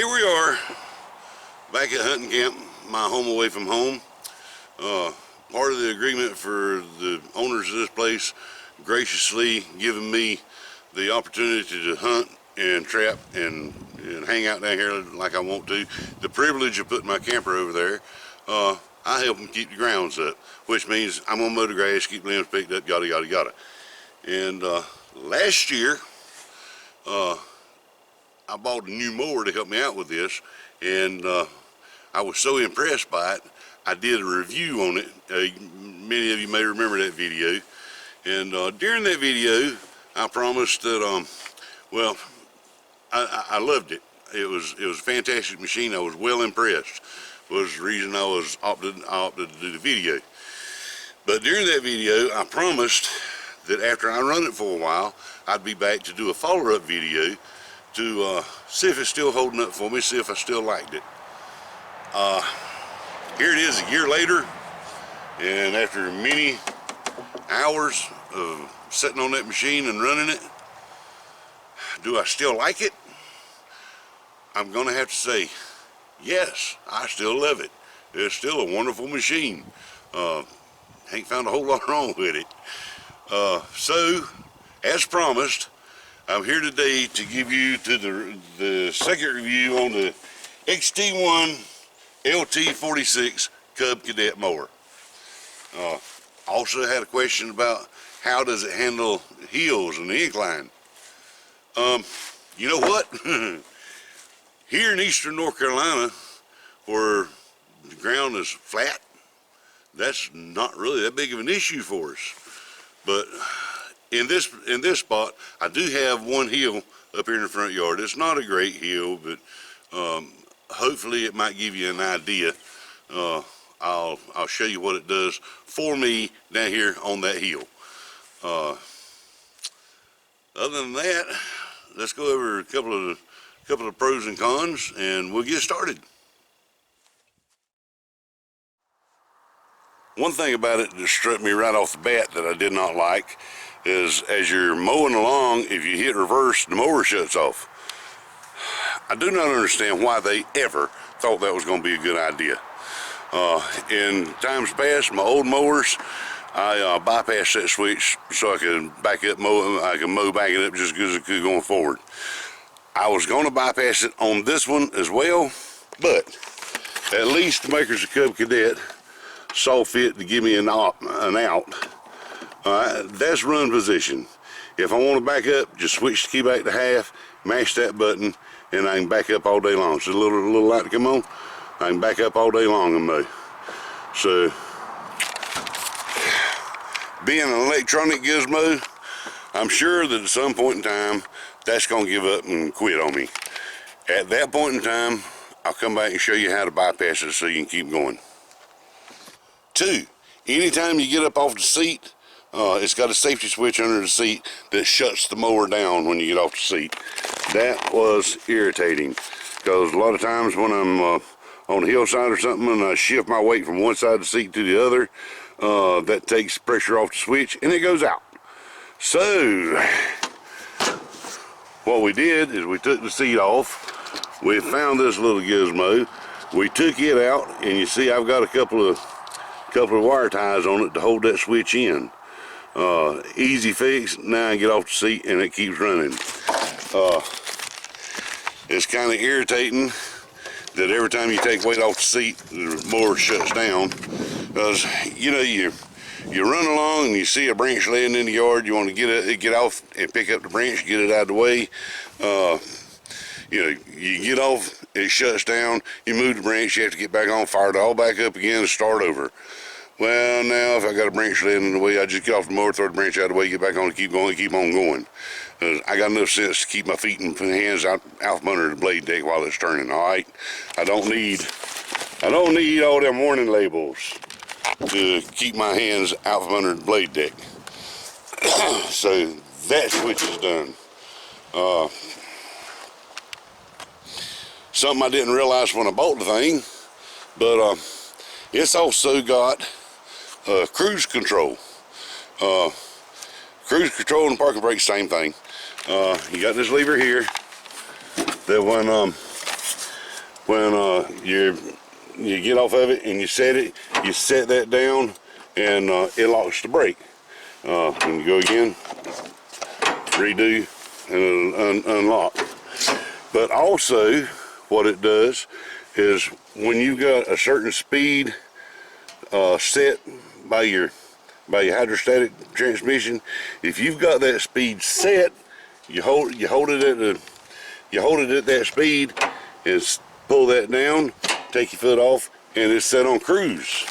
Here we are, back at hunting camp, my home away from home. Part of the agreement for the owners of this place graciously giving me the opportunity to hunt and trap and hang out down here like I want to. The privilege of putting my camper over there, I help them keep the grounds up, which means I'm gonna mow the grass, keep limbs picked up, yada yada yada. And last year, I bought a new mower to help me out with this, and I was so impressed by it, I did a review on it. Many of you may remember that video. And during that video, I promised that, well, I loved it. It was a fantastic machine. I was well impressed. Was the reason I opted to do the video. But during that video, I promised that after I run it for a while, I'd be back to do a follow-up video to see if it's still holding up for me, see if I still liked it. Here it is a year later, and after many hours of sitting on that machine and running it, do I still like it? I'm gonna have to say, yes, I still love it. It's still a wonderful machine. Ain't found a whole lot wrong with it. So, as promised, I'm here today to give you the second review on the XT1 LT46 Cub Cadet mower. Also had a question about how does it handle hills and the incline. You know what? Here in eastern North Carolina, where the ground is flat, that's not really that big of an issue for us. But in this spot, I do have one hill up here in the front yard. It's not a great hill, but hopefully it might give you an idea. I'll show you what it does for me down here on that hill. Other than that, let's go over a couple of pros and cons, and we'll get started. One thing about it that struck me right off the bat that I did not like is as you're mowing along, if you hit reverse, the mower shuts off. I do not understand why they ever thought that was going to be a good idea. In times past, my old mowers, I bypassed that switch so I could back up mow. I could mow backing up just as good as I could going forward. I was going to bypass it on this one as well, but at least the makers of Cub Cadet saw fit to give me an out. That's run position. If I want to back up, just switch the key back to half, mash that button, and I can back up all day long. So a little light to come on, I can back up all day long and mow. So, being an electronic gizmo, I'm sure that at some point in time, that's going to give up and quit on me. At that point in time, I'll come back and show you how to bypass it so you can keep going. 2, anytime you get up off the seat, it's got a safety switch under the seat that shuts the mower down when you get off the seat. That was irritating, because a lot of times when I'm on a hillside or something and I shift my weight from one side of the seat to the other, that takes pressure off the switch and it goes out. So what we did is we took the seat off. We found this little gizmo. We took it out, and you see I've got a couple of wire ties on it to hold that switch in. Easy fix. Now I get off the seat and it keeps running. It's kind of irritating that every time you take weight off the seat, the mower shuts down. Because you run along and you see a branch laying in the yard, you want to get off and pick up the branch, get it out of the way. You get off, it shuts down, you move the branch, you have to get back on, fire it all back up again and start over. Well, now if I got a branch laying in the way, I just get off the mower, throw the branch out of the way, get back on and keep going, keep on going. I got enough sense to keep my feet and hands out from under the blade deck while it's turning, all right? I don't need all them warning labels to keep my hands out from under the blade deck. So that switch is done. Something I didn't realize when I bought the thing, but it's also got cruise control. Cruise control and parking brake, same thing. You got this lever here that when when you get off of it and you set that down, and it locks the brake. When you go again, redo, and it'll unlock. But also, what it does is when you've got a certain speed set by your hydrostatic transmission, if you've got that speed set, you hold it at that speed, and pull that down, take your foot off, and it's set on cruise.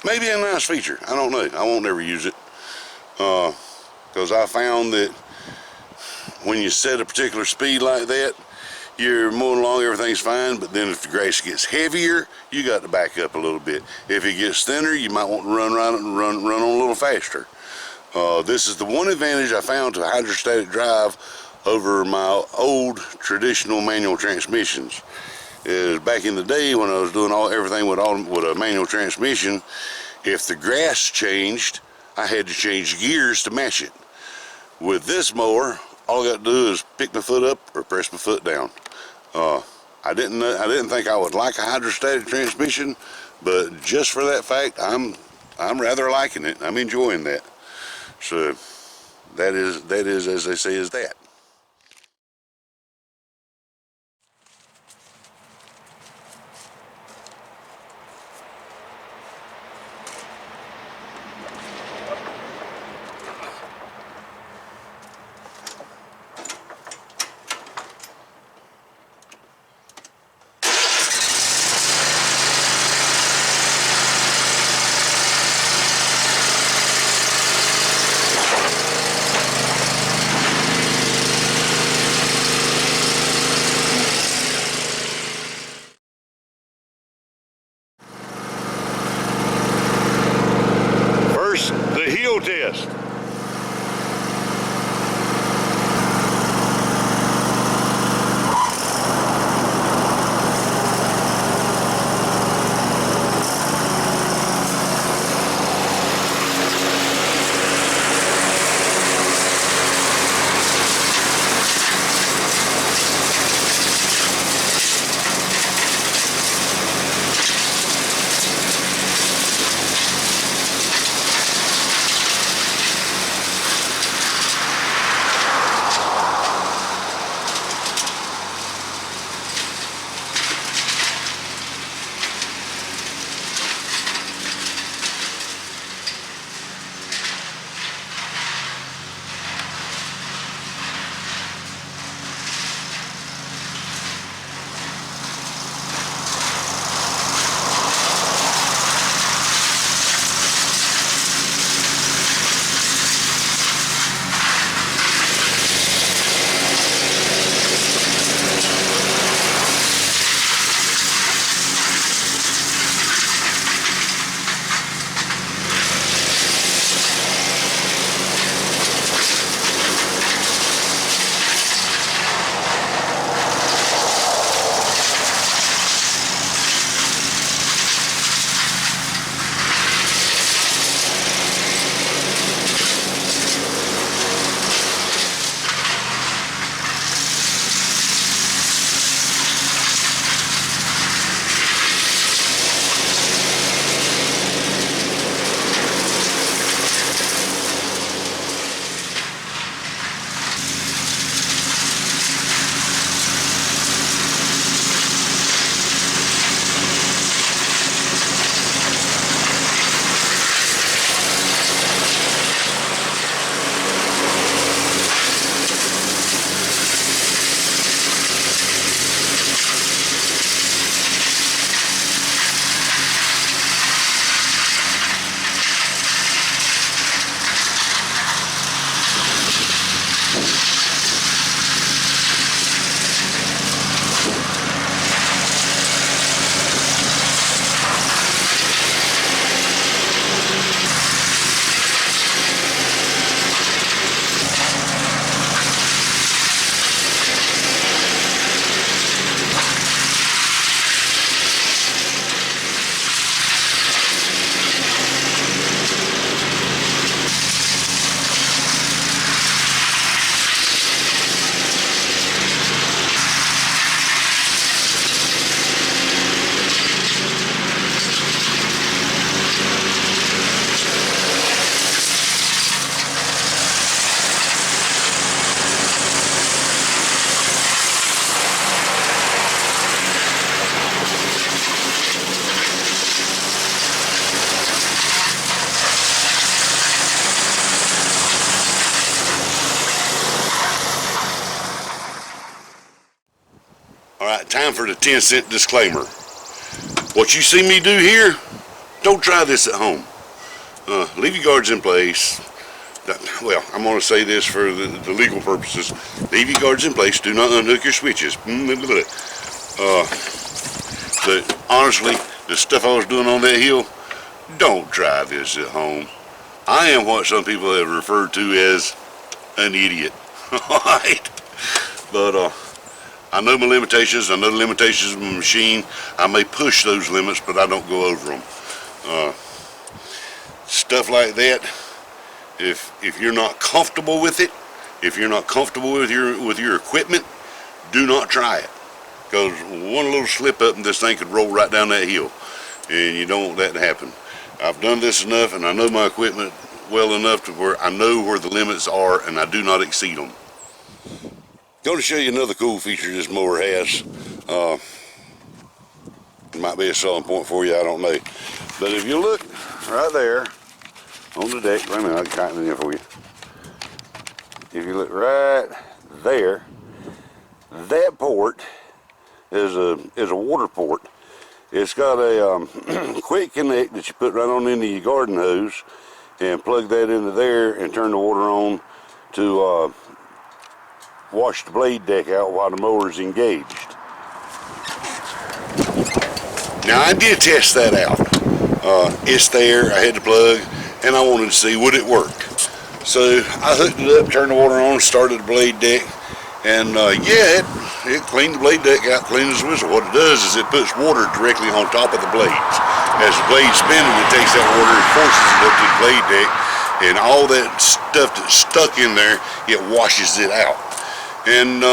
Maybe a nice feature. I don't know. I won't ever use it, because I found that when you set a particular speed like that, you're mowing along, everything's fine, but then if the grass gets heavier, you got to back up a little bit. If it gets thinner, you might want to run on a little faster. This is the one advantage I found to hydrostatic drive over my old traditional manual transmissions. Is back in the day when I was doing everything with a manual transmission, if the grass changed, I had to change gears to match it. With this mower, all I got to do is pick my foot up or press my foot down. I didn't think I would like a hydrostatic transmission, but just for that fact, I'm rather liking it. I'm enjoying that. So that is as they say, is that. Alright, time for the 10-cent disclaimer. What you see me do here, don't try this at home. Leave your guards in place. Well, I'm going to say this for the legal purposes. Leave your guards in place. Do not unhook your switches. But honestly, the stuff I was doing on that hill, don't try this at home. I am what some people have referred to as an idiot. Alright? But I know my limitations. I know the limitations of my machine. I may push those limits, but I don't go over them. Stuff like that, if you're not comfortable with it, if you're not comfortable with your equipment, do not try it. Because one little slip up and this thing could roll right down that hill, and you don't want that to happen. I've done this enough, and I know my equipment well enough to where I know where the limits are, and I do not exceed them. Going to show you another cool feature this mower has. It might be a selling point for you, I don't know. But if you look right there on the deck, wait a minute, I can tighten it in for you. If you look right there, that port is a water port. It's got a quick connect that you put right on into your garden hose and plug that into there and turn the water on to wash the blade deck out while the mower is engaged. Now I did test that out. It's there, I had the plug, and I wanted to see would it work. So I hooked it up, turned the water on, started the blade deck, and yeah, it cleaned the blade deck out clean as a whistle. What it does is it puts water directly on top of the blades. As the blade's spinning, it takes that water and forces it up to the blade deck, and all that stuff that's stuck in there, it washes it out. And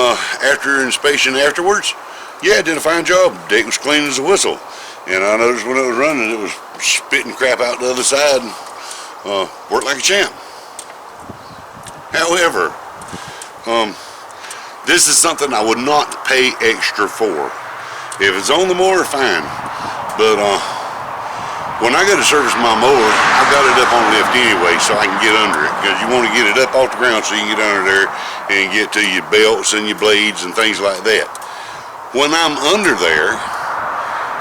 after inspection afterwards, yeah, it did a fine job. The deck was clean as a whistle. And I noticed when it was running, it was spitting crap out the other side. Worked like a champ. However, this is something I would not pay extra for. If it's on the mower, fine. But when I go to service my mower, I've got it up on lift anyway, so I can get under it. Because you want to get it up off the ground so you can get under there and get to your belts and your blades and things like that. When I'm under there,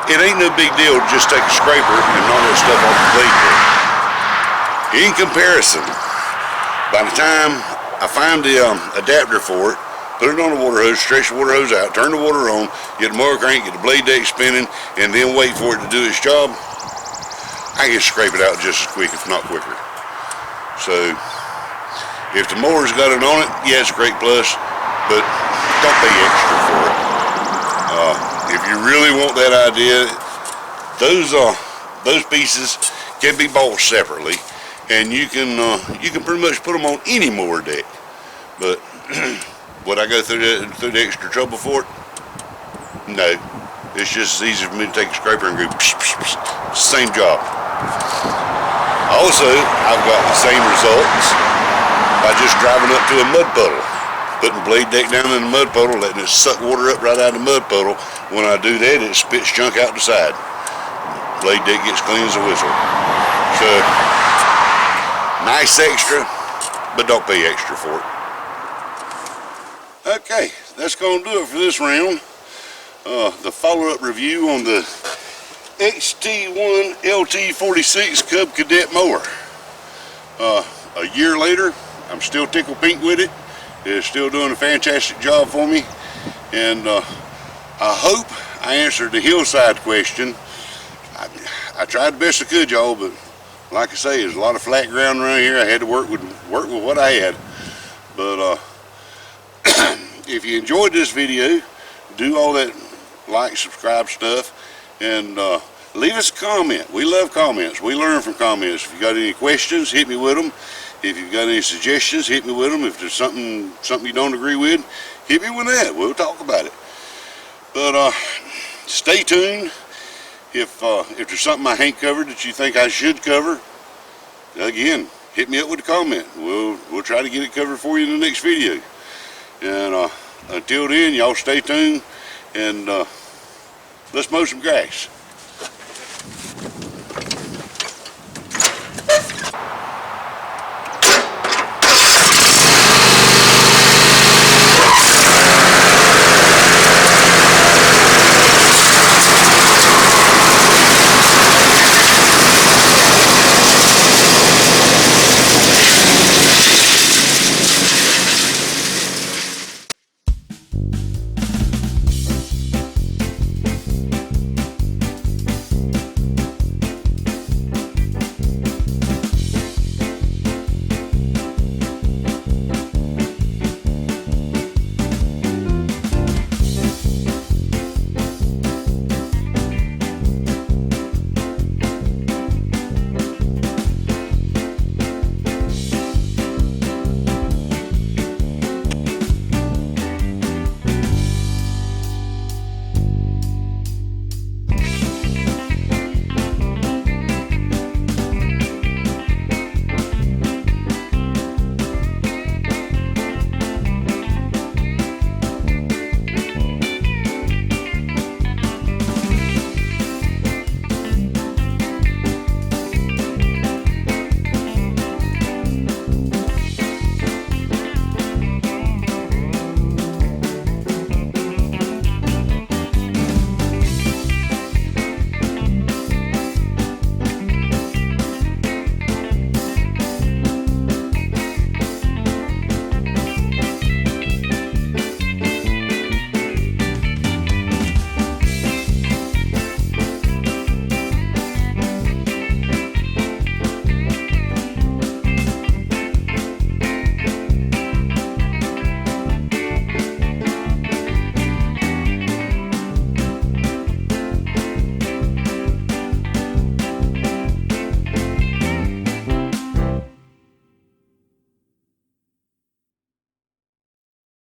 it ain't no big deal to just take a scraper and knock that stuff off the blade deck. In comparison, by the time I find the adapter for it, put it on the water hose, stretch the water hose out, turn the water on, get the mower crank, get the blade deck spinning, and then wait for it to do its job, I can scrape it out just as quick, if not quicker. So, if the mower's got it on it, yeah, it's a great plus, but don't pay extra for it. If you really want that idea, those pieces can be bought separately, and you can pretty much put them on any mower deck. But would I go through the extra trouble for it? No. It's just as easy for me to take a scraper and go psh, psh, psh. Same job. Also, I've got the same results by just driving up to a mud puddle, putting the blade deck down in the mud puddle, letting it suck water up right out of the mud puddle. When I do that, it spits junk out the side. Blade deck gets clean as a whistle. So, nice extra, but don't pay extra for it. Okay, that's going to do it for this round. The follow-up review on the XT1 LT46 Cub Cadet mower. A year later, I'm still tickled pink with it. It's still doing a fantastic job for me, and I hope I answered the hillside question. I tried the best I could, y'all, but like I say, there's a lot of flat ground around here. I had to work with what I had. But if you enjoyed this video, do all that like, subscribe stuff, and leave us a comment. We love comments. We learn from comments. If you got any questions, hit me with them. If you've got any suggestions, hit me with them. If there's something you don't agree with, hit me with that. We'll talk about it. But stay tuned. If there's something I ain't covered that you think I should cover, again, hit me up with a comment. We'll try to get it covered for you in the next video. And until then, y'all stay tuned, and let's mow some grass.